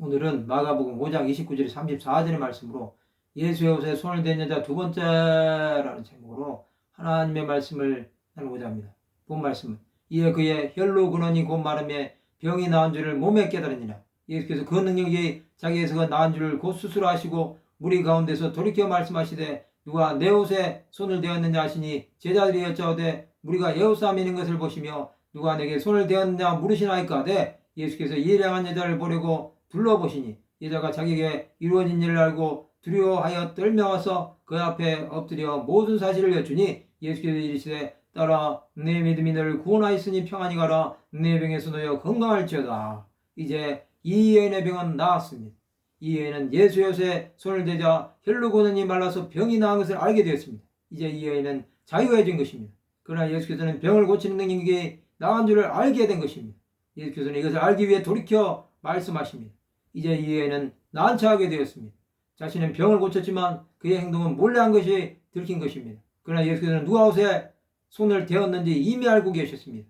오늘은 마가복음 5장 29절 34절의 말씀으로 예수의 옷에 손을 댄 여자 두 번째라는 제목으로 하나님의 말씀을 나누고자 합니다. 본 말씀은 이에 그의 혈로 근원이 곧 마름에 병이 나은 줄을 몸에 깨달으니라. 예수께서 그 능력이 자기에서 나은 줄을 곧 스스로 아시고 무리 가운데서 돌이켜 말씀하시되 누가 내 옷에 손을 대었느냐 하시니 제자들이 여짜오되 무리가 에워싸 미는 것을 보시며 누가 내게 손을 대었느냐 물으시나이까 하되 예수께서 예량한 여자를 보려고 둘러보시니 여자가 자기에게 이루어진 일을 알고 두려워하여 떨며와서 그 앞에 엎드려 모든 사실을 여쭈니 예수께서 이르시되 따라 내 믿음이 너를 구원하였으니 평안히 가라 내 병에서 놓여 건강할지어다. 이제 이 여인의 병은 나았습니다. 이 여인은 예수의 옷에 손을 대자 혈로 고는이 말라서 병이 나은 것을 알게 되었습니다. 이제 이 여인은 자유해진 것입니다. 그러나 예수께서는 병을 고치는 능력이 나은 줄을 알게 된 것입니다. 예수께서는 이것을 알기 위해 돌이켜 말씀하십니다. 이제 이 여인은 난처하게 되었습니다. 자신은 병을 고쳤지만 그의 행동은 몰래 한 것이 들킨 것입니다. 그러나 예수께서는 누가 옷에 손을 대었는지 이미 알고 계셨습니다.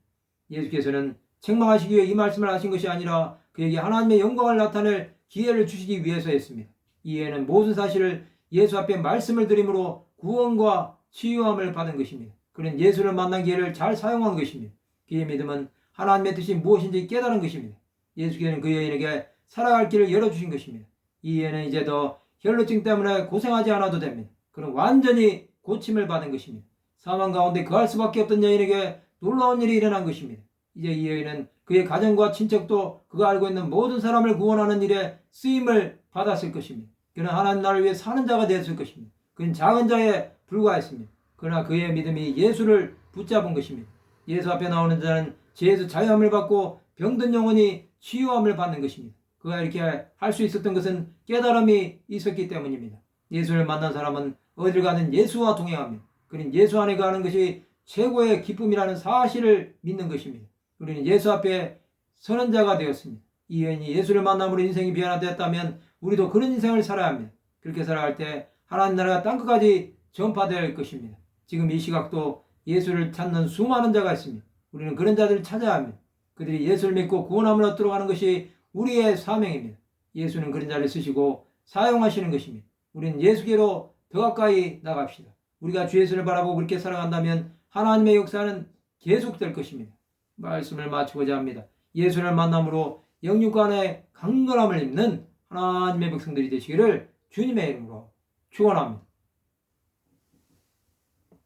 예수께서는 책망하시기 위해 이 말씀을 하신 것이 아니라 그에게 하나님의 영광을 나타낼 기회를 주시기 위해서였습니다. 이 여인은 모든 사실을 예수 앞에 말씀을 드림으로 구원과 치유함을 받은 것입니다. 그는 예수를 만난 기회를 잘 사용한 것입니다. 그의 믿음은 하나님의 뜻이 무엇인지 깨달은 것입니다. 예수께서는 그 여인에게 살아갈 길을 열어주신 것입니다. 이 여인은 이제 더 혈루증 때문에 고생하지 않아도 됩니다. 그는 완전히 고침을 받은 것입니다. 사망 가운데 거할 수밖에 없던 여인에게 놀라운 일이 일어난 것입니다. 이제 이 여인은 그의 가정과 친척도 그가 알고 있는 모든 사람을 구원하는 일에 쓰임을 받았을 것입니다. 그는 하나님 나라를 위해 사는 자가 되었을 것입니다. 그는 작은 자에 불과했습니다. 그러나 그의 믿음이 예수를 붙잡은 것입니다. 예수 앞에 나오는 자는 죄에서 자유함을 받고 병든 영혼이 치유함을 받는 것입니다. 그가 이렇게 할 수 있었던 것은 깨달음이 있었기 때문입니다. 예수를 만난 사람은 어딜 가든 예수와 동행합니다. 그는 예수 안에 가는 것이 최고의 기쁨이라는 사실을 믿는 것입니다. 우리는 예수 앞에 서는 자가 되었습니다. 이 여인이 예수를 만남으로 인생이 변화되었다면 우리도 그런 인생을 살아야 합니다. 그렇게 살아갈 때 하나님 나라가 땅끝까지 전파될 것입니다. 지금 이 시각도 예수를 찾는 수많은 자가 있습니다. 우리는 그런 자들을 찾아야 합니다. 그들이 예수를 믿고 구원함을 얻도록 하는 것이 우리의 사명입니다. 예수는 그런 자를 쓰시고 사용하시는 것입니다. 우리는 예수께로 더 가까이 나갑시다. 우리가 주 예수를 바라보고 그렇게 살아간다면 하나님의 역사는 계속될 것입니다. 말씀을 마치고자 합니다. 예수를 만남으로 영육간의 강건함을 입는 하나님의 백성들이 되시기를 주님의 이름으로 축원합니다.